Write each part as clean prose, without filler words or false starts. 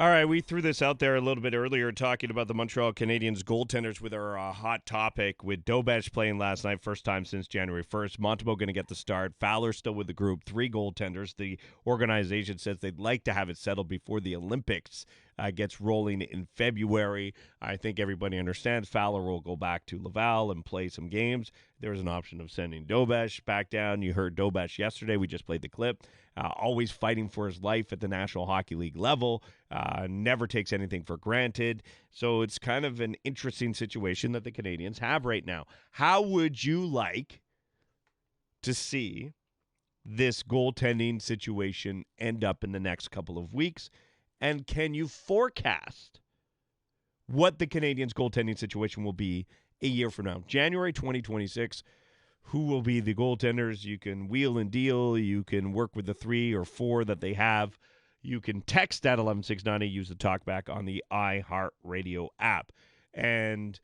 All right, we threw this out there a little bit earlier talking about the Montreal Canadiens goaltenders with our hot topic with Dobesh playing last night, first time since January 1st. Montembeault going to get the start. Fowler still with the group, 3 goaltenders. The organization says they'd like to have it settled before the Olympics gets rolling in February. I think everybody understands Fowler will go back to Laval and play some games. There's an option of sending Dobesh back down. You heard Dobesh yesterday. We just played the clip. Always fighting for his life at the National Hockey League level. Never takes anything for granted. So it's kind of an interesting situation that the Canadiens have right now. How would you like to see this goaltending situation end up in the next couple of weeks? And can you forecast what the Canadiens' goaltending situation will be a year from now? January 2026, who will be the goaltenders? You can wheel and deal. You can work with the 3 or 4 that they have. You can text at 11690, use the talkback on the iHeartRadio app. And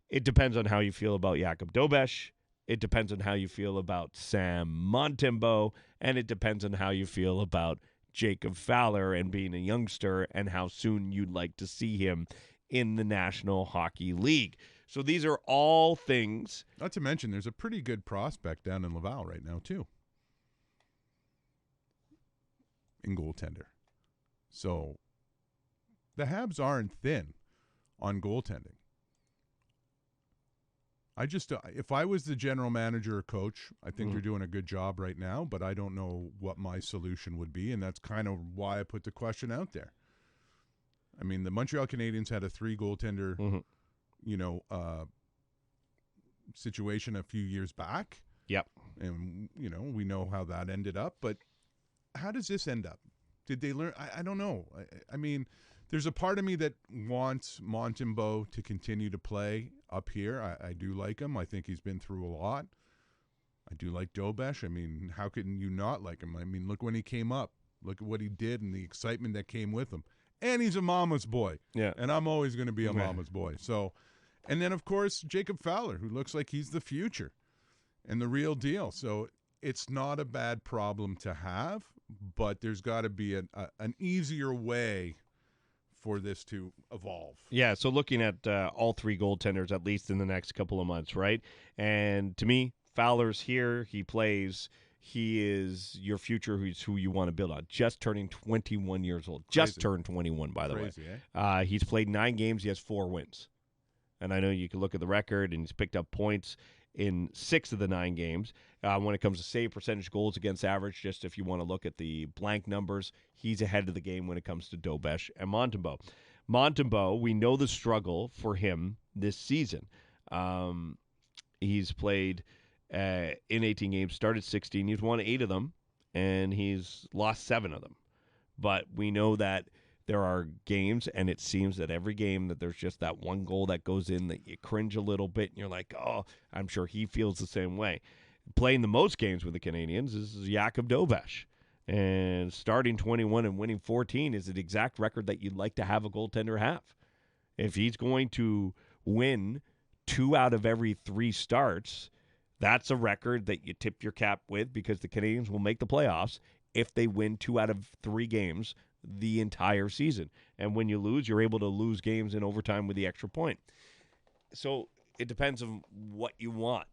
it depends on how you feel about Jakub Dobesh. It depends on how you feel about Sam Montembeault. And it depends on how you feel about Jacob Fowler and being a youngster and how soon you'd like to see him in the National Hockey League. So these are all things. Not to mention, there's a pretty good prospect down in Laval right now, too. In goaltender. So the Habs aren't thin on goaltending. If I was the general manager or coach, I think they're doing a good job right now, but I don't know what my solution would be, and that's kind of why I put the question out there. I mean, the Montreal Canadiens had a 3 goaltender, situation a few years back. Yep. And, we know how that ended up, but how does this end up? Did they learn? I don't know. I mean, there's a part of me that wants Montembeault to continue to play up here. I do like him. I think he's been through a lot. I do like Dobesh. I mean, how can you not like him? I mean, look when he came up. Look at what he did and the excitement that came with him. And he's a mama's boy. Yeah. And I'm always going to be a mama's boy. So, and then, of course, Jacob Fowler, who looks like he's the future and the real deal. So it's not a bad problem to have, but there's got to be an easier way for this to evolve. Yeah, so looking at all 3 goaltenders, at least in the next couple of months, right? And to me, Fowler's here. He plays. He is your future. Who's who you want to build on. Just turning 21 years old. Crazy. Just turned 21, by the way. Eh? He's played 9 games. He has 4 wins. And I know you can look at the record, and he's picked up points in 6 of the 9 games. When it comes to save percentage, goals against average, just if you want to look at the blank numbers, he's ahead of the game when it comes to Dobesh and Montembeault. Montembeault, we know the struggle for him this season. He's played in 18 games, started 16. He's won 8 of them, and he's lost 7 of them. But we know that there are games, and it seems that every game that there's just that one goal that goes in that you cringe a little bit, and you're like, oh, I'm sure he feels the same way. Playing the most games with the Canadiens is Jakub Dobesh. And starting 21 and winning 14 is the exact record that you'd like to have a goaltender have. If he's going to win 2 out of every 3 starts, that's a record that you tip your cap with, because the Canadiens will make the playoffs if they win 2 out of 3 games the entire season. And when you lose, you're able to lose games in overtime with the extra point. So it depends on what you want.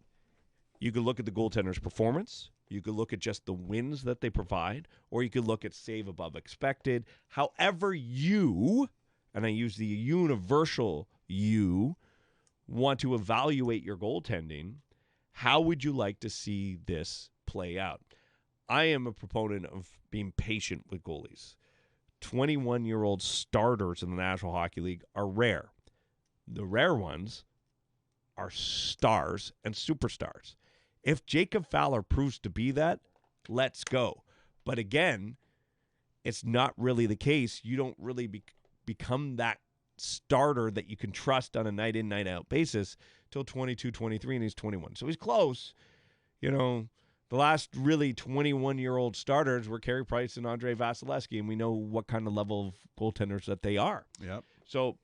You could look at the goaltender's performance. You could look at just the wins that they provide, or you could look at save above expected. However you, and I use the universal you, want to evaluate your goaltending, how would you like to see this play out? I am a proponent of being patient with goalies. 21-year-old starters in the National Hockey League are rare. The rare ones are stars and superstars. If Jacob Fowler proves to be that, let's go. But again, it's not really the case. You don't really become that starter that you can trust on a night-in, night-out basis till 22, 23, and he's 21. So he's close. The last really 21-year-old starters were Carey Price and Andrei Vasilevsky, and we know what kind of level of goaltenders that they are. Yep. So,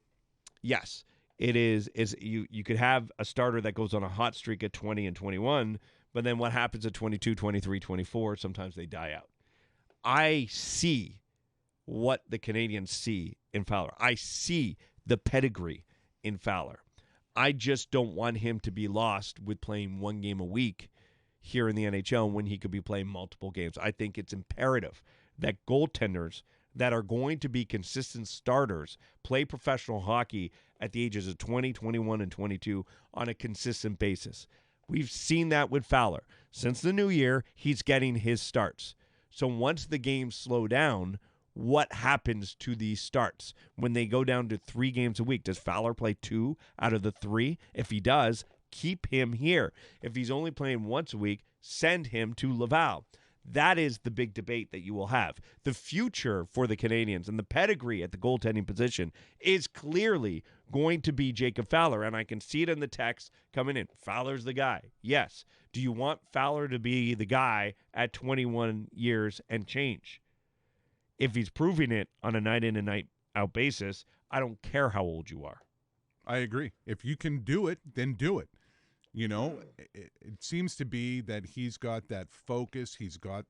yes, it is you could have a starter that goes on a hot streak at 20 and 21, but then what happens at 22, 23, 24, sometimes they die out. I see what the Canadiens see in Fowler. I see the pedigree in Fowler. I just don't want him to be lost with playing one game a week here in the NHL when he could be playing multiple games. I think it's imperative that goaltenders that are going to be consistent starters play professional hockey at the ages of 20, 21, and 22 on a consistent basis. We've seen that with Fowler. Since the new year, he's getting his starts. So once the games slow down, what happens to these starts when they go down to 3 games a week? Does Fowler play 2 out of the 3? If he does, keep him here. If he's only playing once a week, send him to Laval. That is the big debate that you will have. The future for the Canadiens and the pedigree at the goaltending position is clearly going to be Jacob Fowler, and I can see it in the text coming in. Fowler's the guy. Yes. Do you want Fowler to be the guy at 21 years and change? If he's proving it on a night in and night out basis, I don't care how old you are. I agree. If you can do it, then do it. You know, it seems to be that he's got that focus. He's got,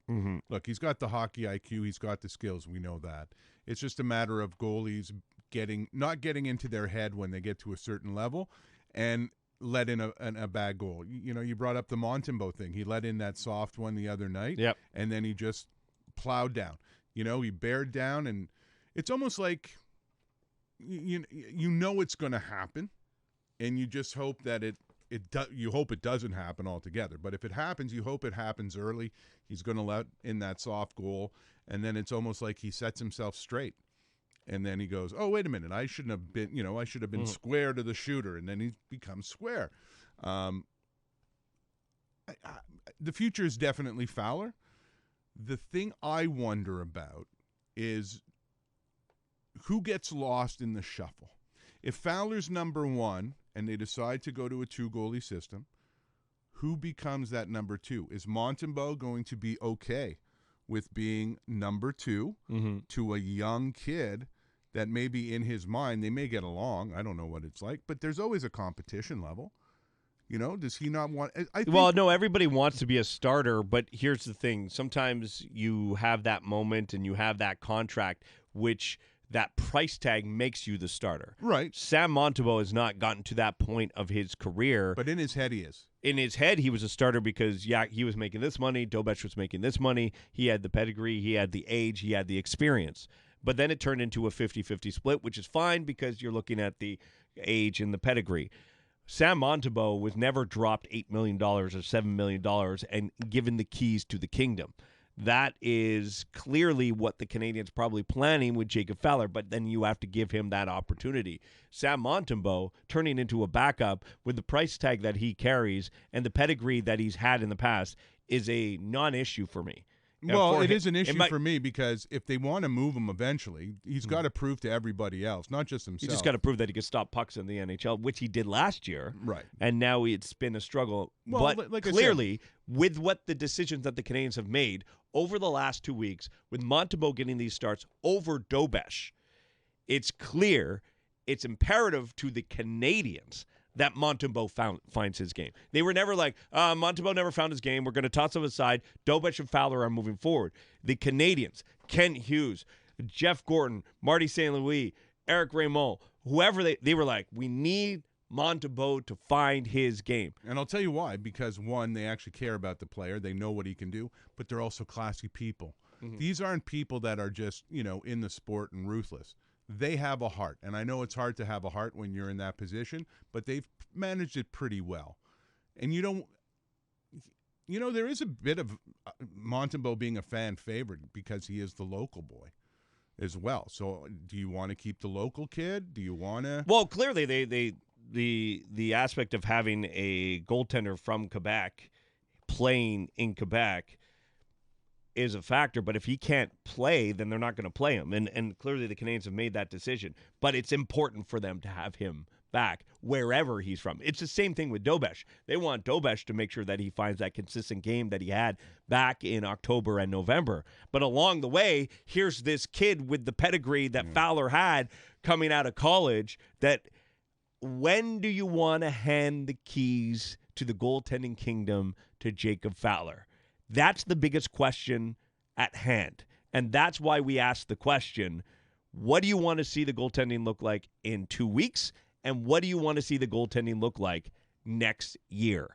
look, he's got the hockey IQ. He's got the skills. We know that. It's just a matter of goalies not getting into their head when they get to a certain level and let in a bad goal. You know, you brought up the Montembeault thing. He let in that soft one the other night, and then he just plowed down. You know, he bared down, and it's almost like you know it's going to happen, and you just hope that you hope it doesn't happen altogether. But if it happens, you hope it happens early. He's going to let in that soft goal, and then it's almost like he sets himself straight. And then he goes, oh, wait a minute, I shouldn't have been, I should have been square to the shooter. And then he becomes square. The future is definitely Fowler. The thing I wonder about is who gets lost in the shuffle. If Fowler's number 1 and they decide to go to a 2-goalie system, who becomes that number 2? Is Montembeault going to be okay with being number 2 to a young kid that maybe in his mind they may get along? I don't know what it's like, but there's always a competition level. You know, does he not want? Well, no, everybody wants to be a starter, but here's the thing. Sometimes you have that moment and you have that contract, which that price tag makes you the starter. Right. Sam Montembeault has not gotten to that point of his career. But in his head, he is. In his head, he was a starter because, he was making this money. Dobeš was making this money. He had the pedigree. He had the age. He had the experience. But then it turned into a 50-50 split, which is fine because you're looking at the age and the pedigree. Sam Montembeault was never dropped $8 million or $7 million and given the keys to the kingdom. That is clearly what the Canadiens probably planning with Jacob Fowler, but then you have to give him that opportunity. Sam Montembeault turning into a backup with the price tag that he carries and the pedigree that he's had in the past is a non-issue for me. Well, it is an issue for me because if they want to move him eventually, he's got to prove to everybody else, not just himself. He just got to prove that he can stop pucks in the NHL, which he did last year. Right. And now it's been a struggle. Well, but like clearly, with what the decisions that the Canadiens have made over the last 2 weeks, with Montembeault getting these starts over Dobeš, it's clear, it's imperative to the Canadiens that Montembeault finds his game. They were never like, Montembeault never found his game. We're going to toss him aside. Dobeš and Fowler are moving forward. The Canadiens, Kent Hughes, Jeff Gorton, Marty St. Louis, Eric Raymond, whoever they were like, we need Montembeault to find his game. And I'll tell you why. Because, one, they actually care about the player. They know what he can do. But they're also classy people. These aren't people that are just, in the sport and ruthless. They have a heart, and I know it's hard to have a heart when you're in that position, but they've managed it pretty well. And there is a bit of Montembeault being a fan favorite because he is the local boy as well. So do you want to keep the local kid? Do you want to? Well, clearly the aspect of having a goaltender from Quebec playing in Quebec is a factor, but if he can't play, then they're not going to play him. And clearly the Canadiens have made that decision. But it's important for them to have him back wherever he's from. It's the same thing with Dobeš. They want Dobeš to make sure that he finds that consistent game that he had back in October and November. But along the way, here's this kid with the pedigree that Fowler had coming out of college that when do you want to hand the keys to the goaltending kingdom to Jacob Fowler? That's the biggest question at hand. And that's why we ask the question, What do you want to see the goaltending look like in 2 weeks? And what do you want to see the goaltending look like next year?